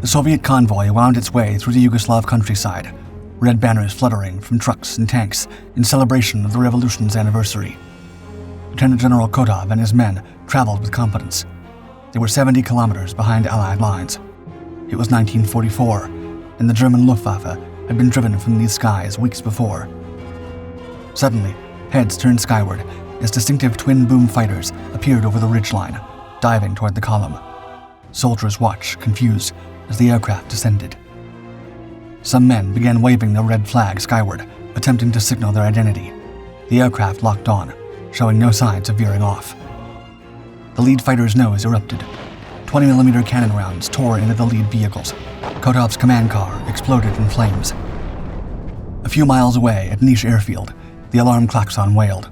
The Soviet convoy wound its way through the Yugoslav countryside, red banners fluttering from trucks and tanks in celebration of the revolution's anniversary. Lieutenant General Kotov and his men traveled with confidence. They were 70 kilometers behind Allied lines. It was 1944, and the German Luftwaffe had been driven from these skies weeks before. Suddenly, heads turned skyward as distinctive twin-boom fighters appeared over the ridgeline, diving toward the column. Soldiers watched, confused, as the aircraft descended. Some men began waving their red flag skyward, attempting to signal their identity. The aircraft locked on, showing no signs of veering off. The lead fighter's nose erupted. 20mm cannon rounds tore into the lead vehicles. Kotov's command car exploded in flames. A few miles away at Niš airfield, the alarm klaxon wailed.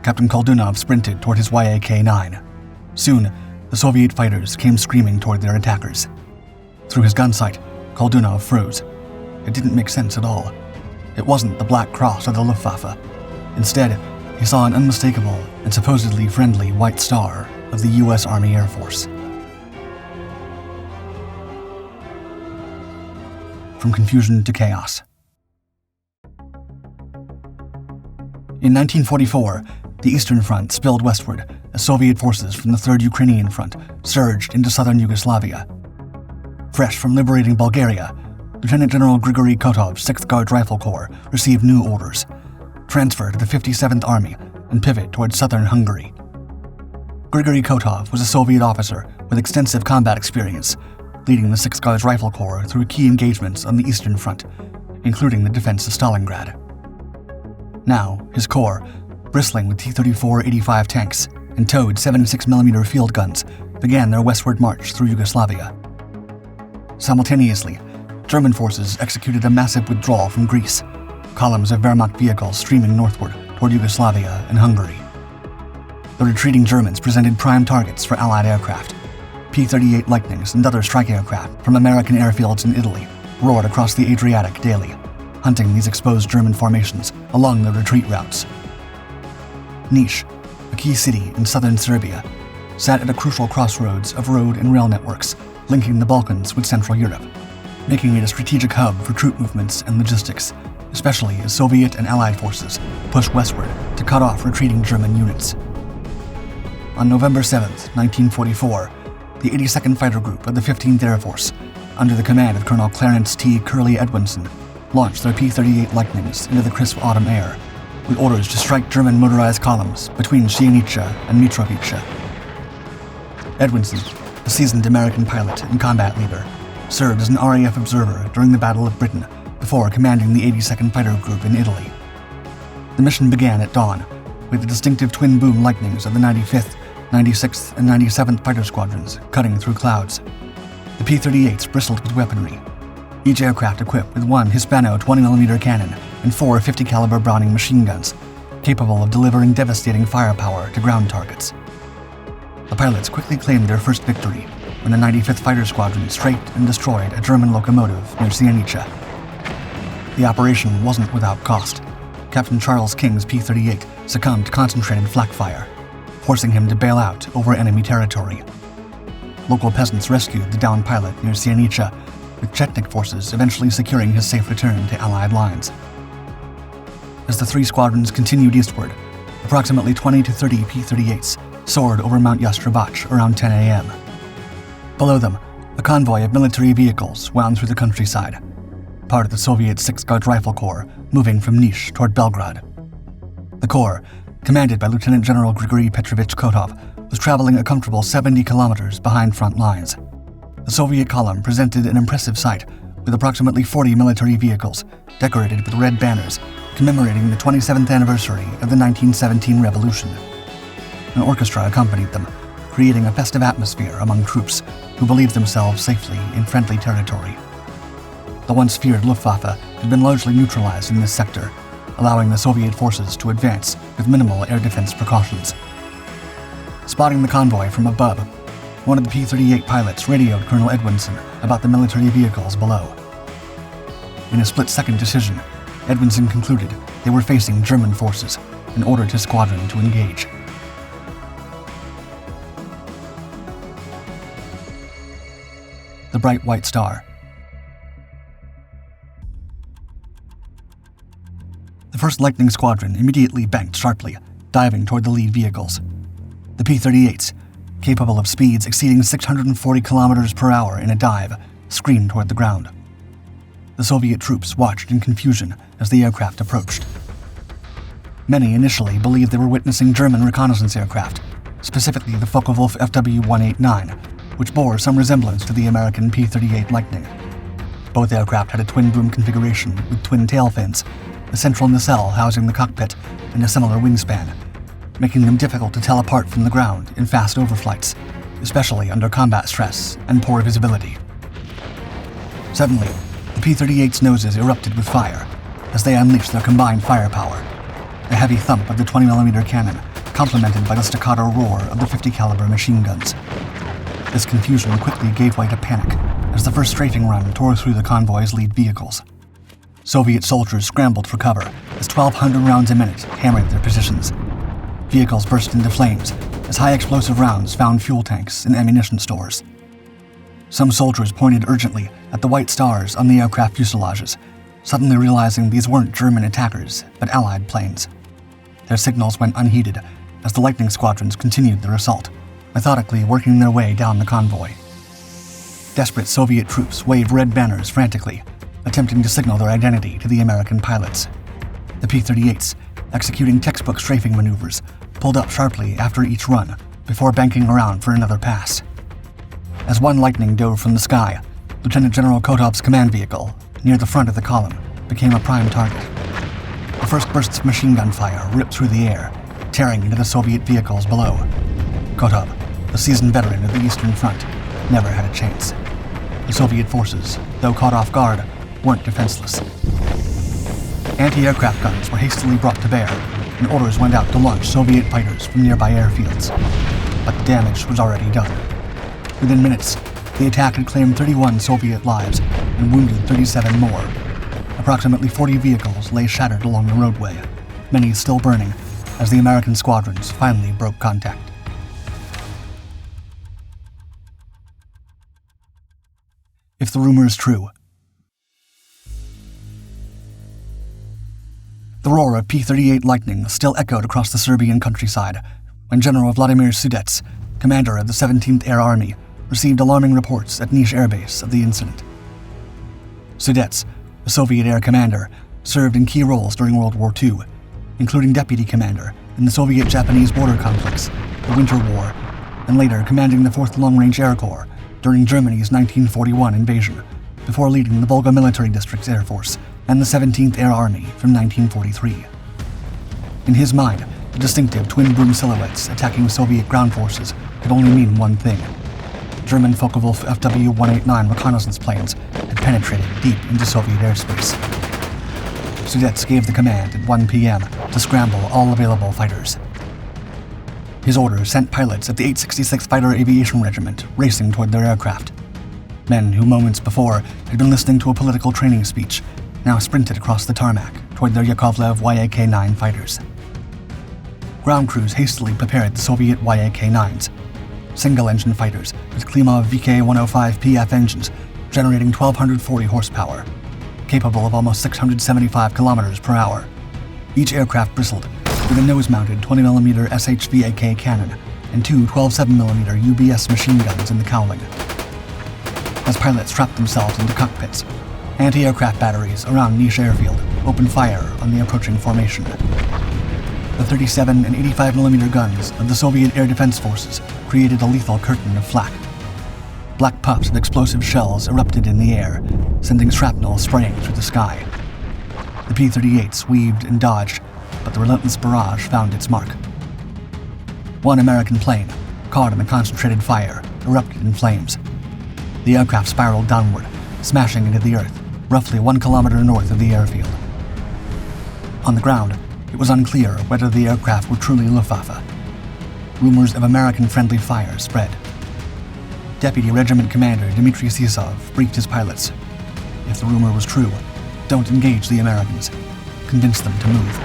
Captain Koldunov sprinted toward his Yak-9. Soon, the Soviet fighters came screaming toward their attackers. Through his gun sight, Koldunov froze. It didn't make sense at all. It wasn't the Black Cross of the Luftwaffe. Instead, he saw an unmistakable and supposedly friendly white star of the U.S. Army Air Force. From confusion to chaos. In 1944, the Eastern Front spilled westward as Soviet forces from the Third Ukrainian Front surged into southern Yugoslavia. Fresh from liberating Bulgaria, Lieutenant General Grigory Kotov's 6th Guards Rifle Corps received new orders: transfer to the 57th Army and pivot towards southern Hungary. Grigory Kotov was a Soviet officer with extensive combat experience, leading the 6th Guards Rifle Corps through key engagements on the Eastern Front, including the defense of Stalingrad. Now, his corps, bristling with T-34-85 tanks and towed 76mm field guns, began their westward march through Yugoslavia. Simultaneously, German forces executed a massive withdrawal from Greece, columns of Wehrmacht vehicles streaming northward toward Yugoslavia and Hungary. The retreating Germans presented prime targets for Allied aircraft. P-38 Lightnings and other strike aircraft from American airfields in Italy roared across the Adriatic daily, hunting these exposed German formations along the retreat routes. Niš, a key city in southern Serbia, sat at a crucial crossroads of road and rail networks linking the Balkans with Central Europe, making it a strategic hub for troop movements and logistics, especially as Soviet and Allied forces pushed westward to cut off retreating German units. On November 7, 1944, the 82nd Fighter Group of the 15th Air Force, under the command of Colonel Clarence T. Curley Edwinson, launched their P-38 Lightnings into the crisp autumn air, with orders to strike German motorized columns between Sienica and Mitrovica. Edwinson, a seasoned American pilot and combat leader, served as an RAF observer during the Battle of Britain before commanding the 82nd Fighter Group in Italy. The mission began at dawn, with the distinctive twin-boom Lightnings of the 95th, 96th, and 97th Fighter Squadrons cutting through clouds. The P-38s bristled with weaponry, each aircraft equipped with one Hispano 20mm cannon and 4 50 caliber Browning machine guns, capable of delivering devastating firepower to ground targets. The pilots quickly claimed their first victory when the 95th Fighter Squadron strafed and destroyed a German locomotive near Sienica. The operation wasn't without cost. Captain Charles King's P-38 succumbed to concentrated flak fire, forcing him to bail out over enemy territory. Local peasants rescued the downed pilot near Sienica, with Chetnik forces eventually securing his safe return to Allied lines. As the three squadrons continued eastward, approximately 20 to 30 P-38s soared over Mount Yastrebac around 10 a.m. Below them, a convoy of military vehicles wound through the countryside, part of the Soviet 6th Guards Rifle Corps moving from Niš toward Belgrade. The corps, commanded by Lieutenant General Grigory Petrovich Kotov, was traveling a comfortable 70 kilometers behind front lines. The Soviet column presented an impressive sight, with approximately 40 military vehicles decorated with red banners commemorating the 27th anniversary of the 1917 revolution. An orchestra accompanied them, creating a festive atmosphere among troops who believed themselves safely in friendly territory. The once feared Luftwaffe had been largely neutralized in this sector, allowing the Soviet forces to advance with minimal air defense precautions. Spotting the convoy from above, one of the P-38 pilots radioed Colonel Edwinson about the military vehicles below. In a split-second decision, Edwinson concluded they were facing German forces and ordered his squadron to engage. the bright white star. The 1st Lightning Squadron immediately banked sharply, diving toward the lead vehicles. The P-38s, capable of speeds exceeding 640 kilometers per hour in a dive, screamed toward the ground. The Soviet troops watched in confusion as the aircraft approached. Many initially believed they were witnessing German reconnaissance aircraft, specifically the Focke-Wulf FW-189, which bore some resemblance to the American P-38 Lightning. Both aircraft had a twin-boom configuration with twin tail fins, a central nacelle housing the cockpit, and a similar wingspan, making them difficult to tell apart from the ground in fast overflights, especially under combat stress and poor visibility. Suddenly, the P-38's noses erupted with fire as they unleashed their combined firepower. A heavy thump of the 20mm cannon, complemented by the staccato roar of the 50 caliber machine guns. This confusion quickly gave way to panic as the first strafing run tore through the convoy's lead vehicles. Soviet soldiers scrambled for cover as 1,200 rounds a minute hammered their positions. Vehicles burst into flames as high-explosive rounds found fuel tanks and ammunition stores. Some soldiers pointed urgently at the white stars on the aircraft fuselages, suddenly realizing these weren't German attackers, but Allied planes. Their signals went unheeded as the Lightning Squadrons continued their assault, methodically working their way down the convoy. Desperate Soviet troops waved red banners frantically, attempting to signal their identity to the American pilots. The P-38s, executing textbook strafing maneuvers, pulled up sharply after each run before banking around for another pass. As one Lightning dove from the sky, Lieutenant General Kotov's command vehicle, near the front of the column, became a prime target. The first bursts of machine gun fire ripped through the air, tearing into the Soviet vehicles below. Kotov, the seasoned veteran of the Eastern Front, never had a chance. The Soviet forces, though caught off guard, weren't defenseless. Anti-aircraft guns were hastily brought to bear, and orders went out to launch Soviet fighters from nearby airfields. But the damage was already done. Within minutes, the attack had claimed 31 Soviet lives and wounded 37 more. Approximately 40 vehicles lay shattered along the roadway, many still burning, as the American squadrons finally broke contact. If the rumor is true. The roar of P-38 Lightning still echoed across the Serbian countryside when General Vladimir Sudets, commander of the 17th Air Army, received alarming reports at Niš Air Base of the incident. Sudets, a Soviet air commander, served in key roles during World War II, including deputy commander in the Soviet-Japanese border conflicts, the Winter War, and later commanding the 4th Long-Range Air Corps during Germany's 1941 invasion, before leading the Volga Military District's Air Force and the 17th Air Army from 1943. In his mind, the distinctive twin-boom silhouettes attacking Soviet ground forces could only mean one thing. German Focke-Wulf FW-189 reconnaissance planes had penetrated deep into Soviet airspace. Sudets gave the command at 1 p.m. to scramble all available fighters. His order sent pilots of the 866th Fighter Aviation Regiment racing toward their aircraft. Men who moments before had been listening to a political training speech now sprinted across the tarmac toward their Yakovlev Yak-9 fighters. Ground crews hastily prepared the Soviet Yak-9s, single-engine fighters with Klimov VK-105PF engines generating 1,240 horsepower, capable of almost 675 kilometers per hour. Each aircraft bristled with a nose-mounted 20mm SHVAK cannon and two 12.7mm UBS machine guns in the cowling. As pilots strapped themselves into cockpits, anti-aircraft batteries around Niš Airfield opened fire on the approaching formation. The 37 and 85mm guns of the Soviet Air Defense Forces created a lethal curtain of flak. Black puffs of explosive shells erupted in the air, sending shrapnel spraying through the sky. The P-38s weaved and dodged, but the relentless barrage found its mark. One American plane, caught in the concentrated fire, erupted in flames. The aircraft spiraled downward, smashing into the earth, roughly 1 kilometer north of the airfield. On the ground, it was unclear whether the aircraft were truly Luftwaffe. Rumors of American-friendly fire spread. Deputy Regiment Commander Dmitry Sisov briefed his pilots. If the rumor was true, don't engage the Americans. Convince them to move.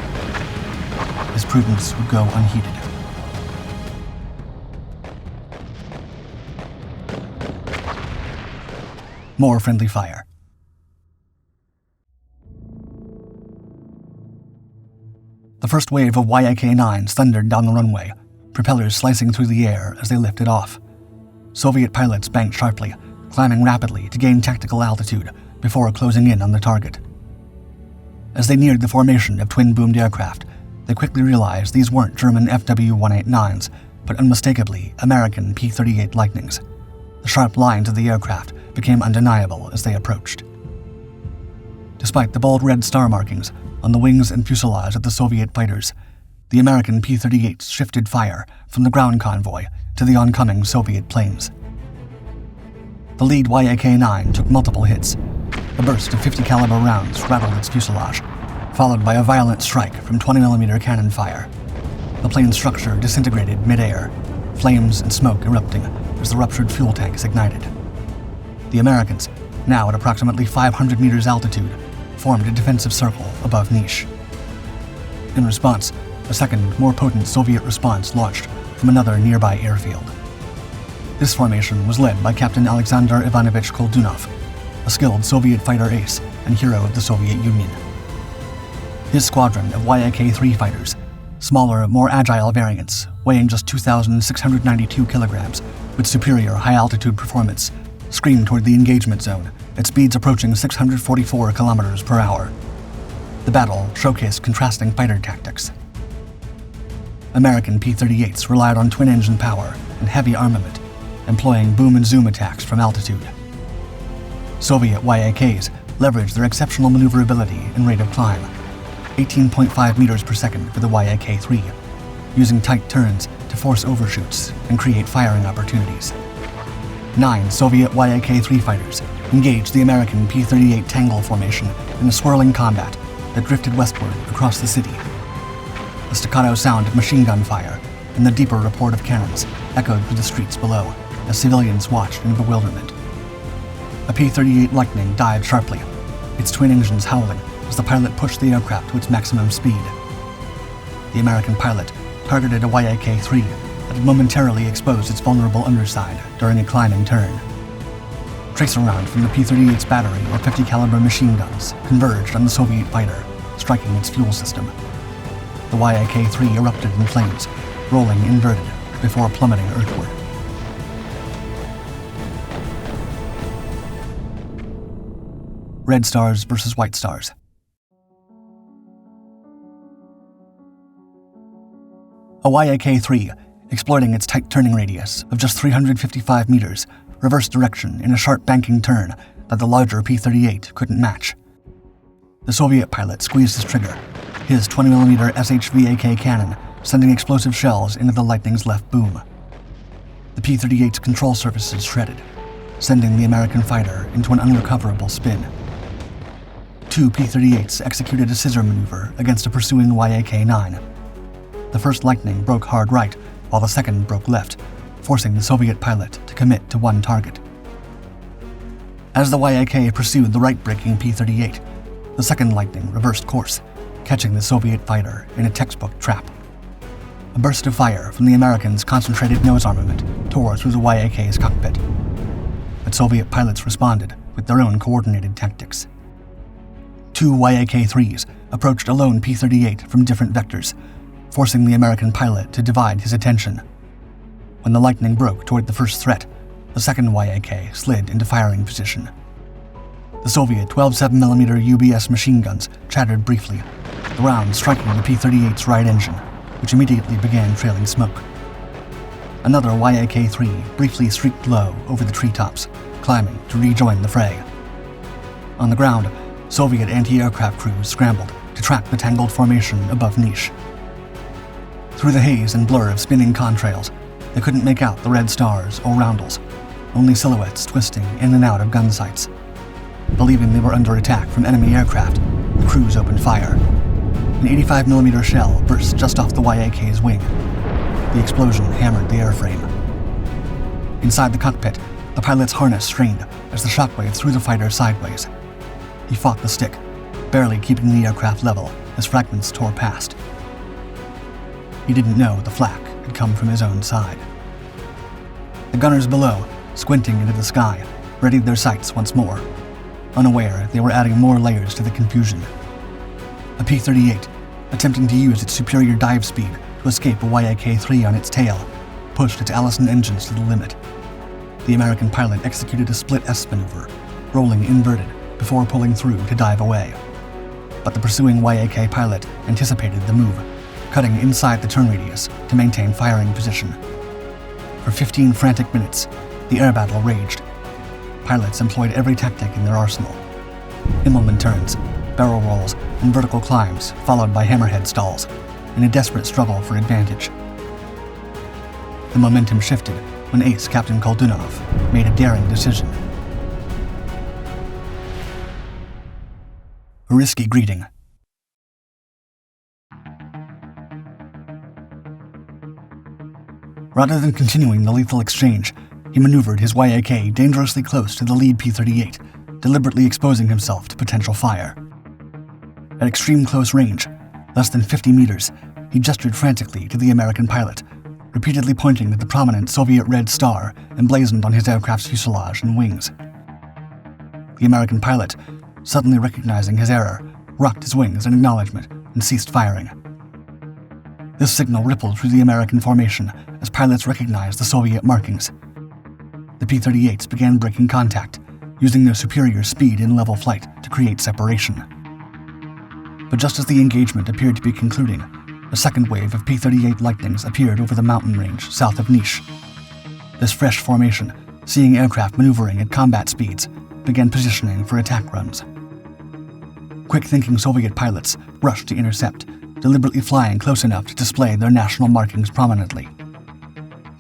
His prudence would go unheeded. More friendly fire. The first wave of Yak-9s thundered down the runway, propellers slicing through the air as they lifted off. Soviet pilots banked sharply, climbing rapidly to gain tactical altitude before closing in on the target. As they neared the formation of twin-boomed aircraft, they quickly realized these weren't German FW-189s, but unmistakably American P-38 Lightnings. The sharp lines of the aircraft became undeniable as they approached. Despite the bold red star markings on the wings and fuselage of the Soviet fighters, the American P-38s shifted fire from the ground convoy to the oncoming Soviet planes. The lead Yak-9 took multiple hits. A burst of 50 caliber rounds rattled its fuselage, followed by a violent strike from 20mm cannon fire. The plane's structure disintegrated mid-air, flames and smoke erupting as the ruptured fuel tanks ignited. The Americans, now at approximately 500 meters altitude, formed a defensive circle above Niš. In response, a second, more potent Soviet response launched from another nearby airfield. This formation was led by Captain Alexander Ivanovich Koldunov, a skilled Soviet fighter ace and hero of the Soviet Union. His squadron of Yak-3 fighters, smaller, more agile variants, weighing just 2,692 kilograms, with superior high-altitude performance, screamed toward the engagement zone at speeds approaching 644 kilometers per hour. The battle showcased contrasting fighter tactics. American P-38s relied on twin-engine power and heavy armament, employing boom and zoom attacks from altitude. Soviet Yaks leveraged their exceptional maneuverability and rate of climb, 18.5 meters per second for the Yak-3, using tight turns to force overshoots and create firing opportunities. 9 Soviet Yak-3 fighters engaged the American P-38 Tangle formation in a swirling combat that drifted westward across the city. The staccato sound of machine gun fire and the deeper report of cannons echoed through the streets below as civilians watched in bewilderment. A P-38 Lightning dived sharply, its twin engines howling as the pilot pushed the aircraft to its maximum speed. The American pilot targeted a Yak-3 that had momentarily exposed its vulnerable underside during a climbing turn. Tracer round from the P-38's battery of 50 caliber machine guns converged on the Soviet fighter, striking its fuel system. The Yak-3 erupted in flames, rolling inverted before plummeting earthward. Red stars versus white stars. A Yak-3, exploiting its tight turning radius of just 355 meters, reversed direction in a sharp banking turn that the larger P-38 couldn't match. The Soviet pilot squeezed his trigger, his 20mm SHVAK cannon sending explosive shells into the Lightning's left boom. The P-38's control surfaces shredded, sending the American fighter into an unrecoverable spin. 2 P-38s executed a scissor maneuver against a pursuing Yak-9. The first Lightning broke hard right, while the second broke left, forcing the Soviet pilot to commit to one target. As the Yak pursued the right-braking P-38, the second Lightning reversed course, catching the Soviet fighter in a textbook trap. A burst of fire from the Americans' concentrated nose armament tore through the Yak's cockpit. But Soviet pilots responded with their own coordinated tactics. 2 Yak-3s approached a lone P-38 from different vectors, forcing the American pilot to divide his attention. When the Lightning broke toward the first threat, the second Yak slid into firing position. The Soviet 12 7mm UBS machine guns chattered briefly, the round striking the P-38's right engine, which immediately began trailing smoke. Another Yak-3 briefly streaked low over the treetops, climbing to rejoin the fray. On the ground, Soviet anti-aircraft crews scrambled to track the tangled formation above Niš. Through the haze and blur of spinning contrails, they couldn't make out the red stars or roundels, only silhouettes twisting in and out of gun sights. Believing they were under attack from enemy aircraft, the crews opened fire. An 85mm shell burst just off the Yak's wing. The explosion hammered the airframe. Inside the cockpit, the pilot's harness strained as the shockwave threw the fighter sideways. He fought the stick, barely keeping the aircraft level as fragments tore past. He didn't know the flak had come from his own side. The gunners below, squinting into the sky, readied their sights once more, unaware they were adding more layers to the confusion. A P-38, attempting to use its superior dive speed to escape a Yak-3 on its tail, pushed its Allison engines to the limit. The American pilot executed a split S maneuver, rolling inverted before pulling through to dive away. But the pursuing Yak pilot anticipated the move, cutting inside the turn radius to maintain firing position. For 15 frantic minutes, the air battle raged. Pilots employed every tactic in their arsenal. Immelman turns, barrel rolls, and vertical climbs, followed by hammerhead stalls, in a desperate struggle for advantage. The momentum shifted when ace Captain Koldunov made a daring decision. A risky greeting. Rather than continuing the lethal exchange, he maneuvered his Yak dangerously close to the lead P-38, deliberately exposing himself to potential fire. At extreme close range, less than 50 meters, he gestured frantically to the American pilot, repeatedly pointing to the prominent Soviet red star emblazoned on his aircraft's fuselage and wings. The American pilot, suddenly recognizing his error, rocked his wings in acknowledgement and ceased firing. This signal rippled through the American formation as pilots recognized the Soviet markings. The P-38s began breaking contact, using their superior speed in level flight to create separation. But just as the engagement appeared to be concluding, a second wave of P-38 Lightnings appeared over the mountain range south of Niš. This fresh formation, seeing aircraft maneuvering at combat speeds, began positioning for attack runs. Quick-thinking Soviet pilots rushed to intercept, deliberately flying close enough to display their national markings prominently.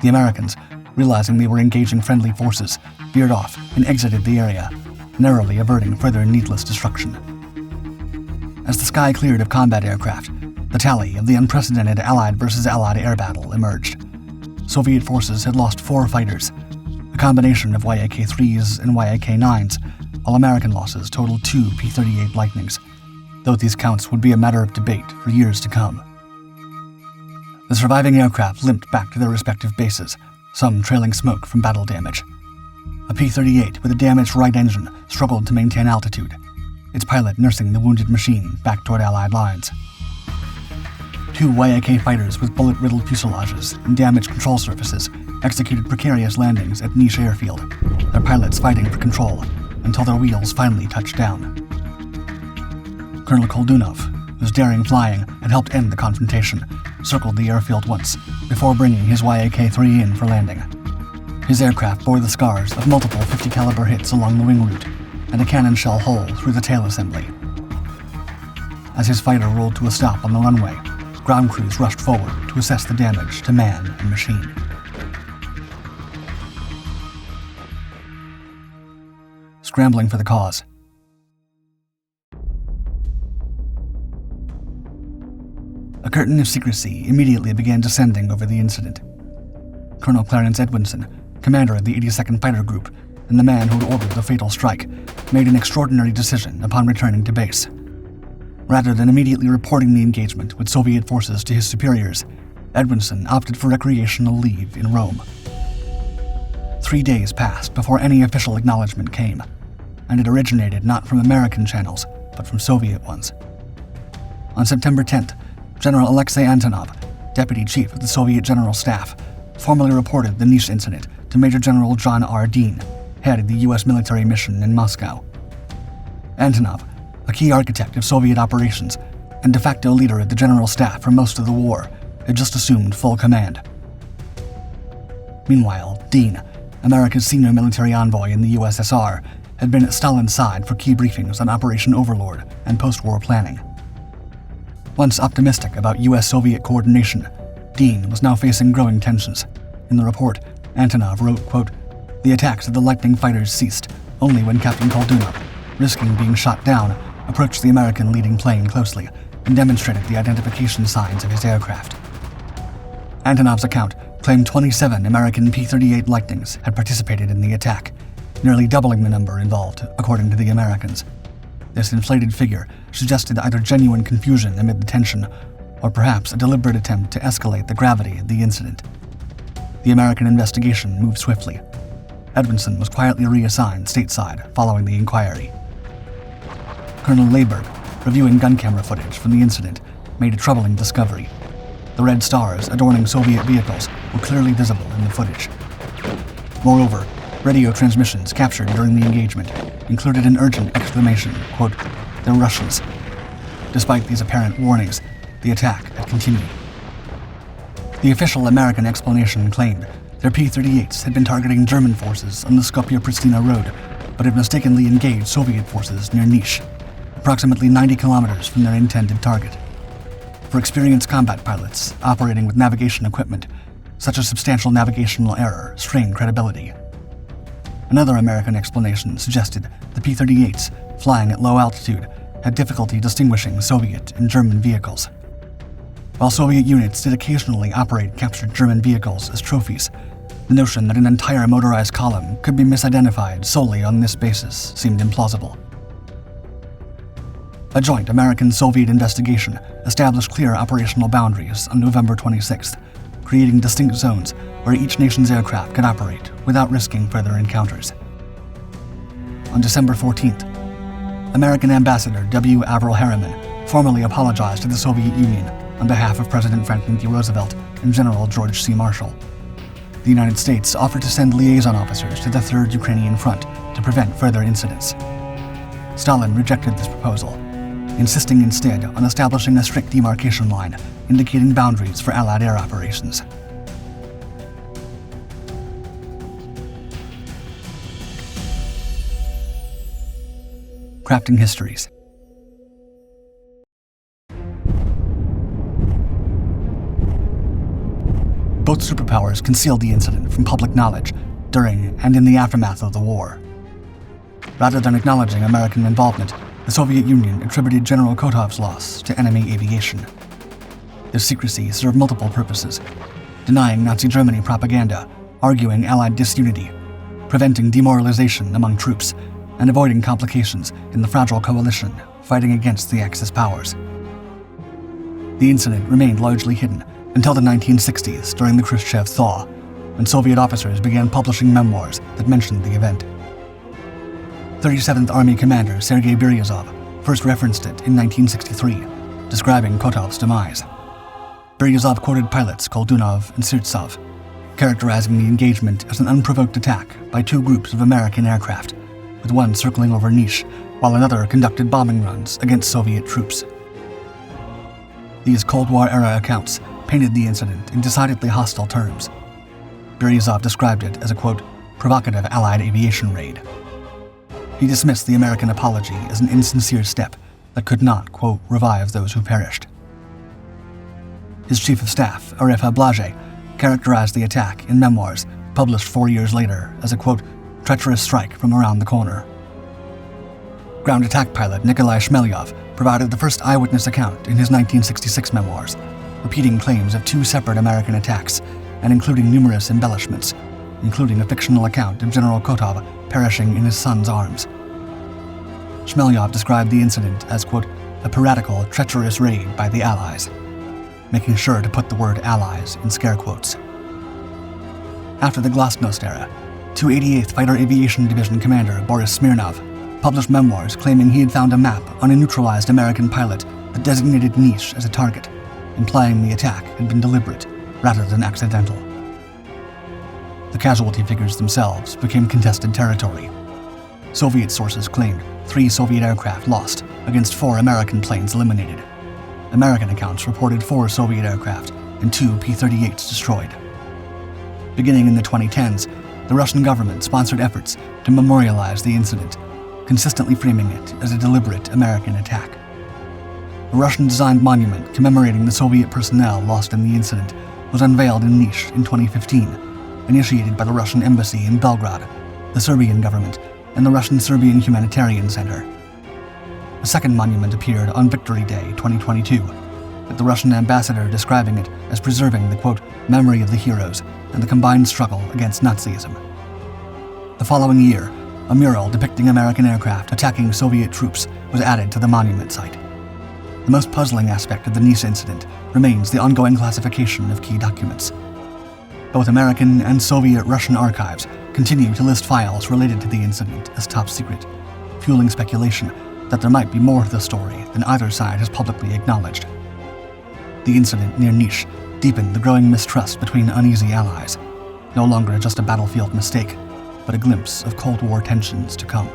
The Americans, realizing they were engaging friendly forces, veered off and exited the area, narrowly averting further needless destruction. As the sky cleared of combat aircraft, the tally of the unprecedented Allied versus Allied air battle emerged. Soviet forces had lost 4 fighters, a combination of Yak-3s and Yak-9s, while American losses totaled 2 P-38 Lightnings, though these counts would be a matter of debate for years to come. The surviving aircraft limped back to their respective bases, some trailing smoke from battle damage. A P-38 with a damaged right engine struggled to maintain altitude, its pilot nursing the wounded machine back toward Allied lines. 2 Yak fighters with bullet-riddled fuselages and damaged control surfaces executed precarious landings at Niš airfield, their pilots fighting for control until their wheels finally touched down. Colonel Koldunov, whose daring flying had helped end the confrontation, circled the airfield once before bringing his Yak-3 in for landing. His aircraft bore the scars of multiple 50 caliber hits along the wing root and a cannon shell hole through the tail assembly. As his fighter rolled to a stop on the runway, ground crews rushed forward to assess the damage to man and machine. Scrambling for the cause. A curtain of secrecy immediately began descending over the incident. Colonel Clarence Edwinson, commander of the 82nd Fighter Group and the man who had ordered the fatal strike, made an extraordinary decision upon returning to base. Rather than immediately reporting the engagement with Soviet forces to his superiors, Edwinson opted for recreational leave in Rome. 3 days passed before any official acknowledgement came, and it originated not from American channels, but from Soviet ones. On September 10th, General Alexei Antonov, Deputy Chief of the Soviet General Staff, formally reported the Niš incident to Major General John R. Dean, head of the U.S. military mission in Moscow. Antonov, a key architect of Soviet operations and de facto leader of the General Staff for most of the war, had just assumed full command. Meanwhile, Dean, America's senior military envoy in the USSR, had been at Stalin's side for key briefings on Operation Overlord and post-war planning. Once optimistic about U.S.-Soviet coordination, Dean was now facing growing tensions. In the report, Antonov wrote, quote, "The attacks of the Lightning fighters ceased only when Captain Koldunov, risking being shot down, approached the American leading plane closely and demonstrated the identification signs of his aircraft." Antonov's account claimed 27 American P-38 Lightnings had participated in the attack, nearly doubling the number involved, according to the Americans. This inflated figure suggested either genuine confusion amid the tension, or perhaps a deliberate attempt to escalate the gravity of the incident. The American investigation moved swiftly. Edmondson was quietly reassigned stateside following the inquiry. Colonel Leyberg, reviewing gun camera footage from the incident, made a troubling discovery. The red stars adorning Soviet vehicles were clearly visible in the footage. Moreover, radio transmissions captured during the engagement included an urgent exclamation, quote, "They're Russians." Despite these apparent warnings, the attack had continued. The official American explanation claimed their P-38s had been targeting German forces on the Skopje-Pristina road, but had mistakenly engaged Soviet forces near Niš, approximately 90 kilometers from their intended target. For experienced combat pilots operating with navigation equipment, such a substantial navigational error strained credibility. Another American explanation suggested the P-38s, flying at low altitude, had difficulty distinguishing Soviet and German vehicles. While Soviet units did occasionally operate captured German vehicles as trophies, the notion that an entire motorized column could be misidentified solely on this basis seemed implausible. A joint American-Soviet investigation established clear operational boundaries on November 26th, creating distinct zones where each nation's aircraft could operate without risking further encounters. On December 14th, American Ambassador W. Averell Harriman formally apologized to the Soviet Union on behalf of President Franklin D. Roosevelt and General George C. Marshall. The United States offered to send liaison officers to the Third Ukrainian Front to prevent further incidents. Stalin rejected this proposal, insisting instead on establishing a strict demarcation line indicating boundaries for Allied air operations. Crafting histories. Both superpowers concealed the incident from public knowledge during and in the aftermath of the war. Rather than acknowledging American involvement, the Soviet Union attributed General Kotov's loss to enemy aviation. This secrecy served multiple purposes: denying Nazi Germany propaganda, arguing Allied disunity, preventing demoralization among troops, and avoiding complications in the fragile coalition fighting against the Axis powers. The incident remained largely hidden until the 1960s during the Khrushchev thaw, when Soviet officers began publishing memoirs that mentioned the event. 37th Army Commander Sergei Beryazov first referenced it in 1963, describing Kotov's demise. Beryazov quoted pilots Koldunov and Sirtsov, characterizing the engagement as an unprovoked attack by two groups of American aircraft, with one circling over Niš, while another conducted bombing runs against Soviet troops. These Cold War-era accounts painted the incident in decidedly hostile terms. Beryazov described it as a, quote, provocative Allied aviation raid. He dismissed the American apology as an insincere step that could not, quote, revive those who perished. His chief of staff, Arefa Blage, characterized the attack in memoirs published 4 years later as a, quote, treacherous strike from around the corner. Ground attack pilot Nikolai Shmelyov provided the first eyewitness account in his 1966 memoirs, repeating claims of 2 separate American attacks and including numerous embellishments, including a fictional account of General Kotov perishing in his son's arms. Shmelyov described the incident as, quote, a piratical, treacherous raid by the Allies, making sure to put the word Allies in scare quotes. After the Glasnost era, 288th Fighter Aviation Division Commander Boris Smirnov published memoirs claiming he had found a map on a neutralized American pilot that designated Niš as a target, implying the attack had been deliberate rather than accidental. The casualty figures themselves became contested territory. Soviet sources claimed 3 Soviet aircraft lost against 4 American planes eliminated. American accounts reported 4 Soviet aircraft and 2 P-38s destroyed. Beginning in the 2010s, the Russian government sponsored efforts to memorialize the incident, consistently framing it as a deliberate American attack. A Russian-designed monument commemorating the Soviet personnel lost in the incident was unveiled in Niš in 2015, initiated by the Russian embassy in Belgrade, the Serbian government, and the Russian-Serbian Humanitarian Center. A second monument appeared on Victory Day 2022, with the Russian ambassador describing it as preserving the, quote, memory of the heroes and the combined struggle against Nazism. The following year, a mural depicting American aircraft attacking Soviet troops was added to the monument site. The most puzzling aspect of the Niš incident remains the ongoing classification of key documents. Both American and Soviet Russian archives continue to list files related to the incident as top secret, fueling speculation that there might be more to the story than either side has publicly acknowledged. The incident near Niš deepened the growing mistrust between uneasy allies, no longer just a battlefield mistake, but a glimpse of Cold War tensions to come.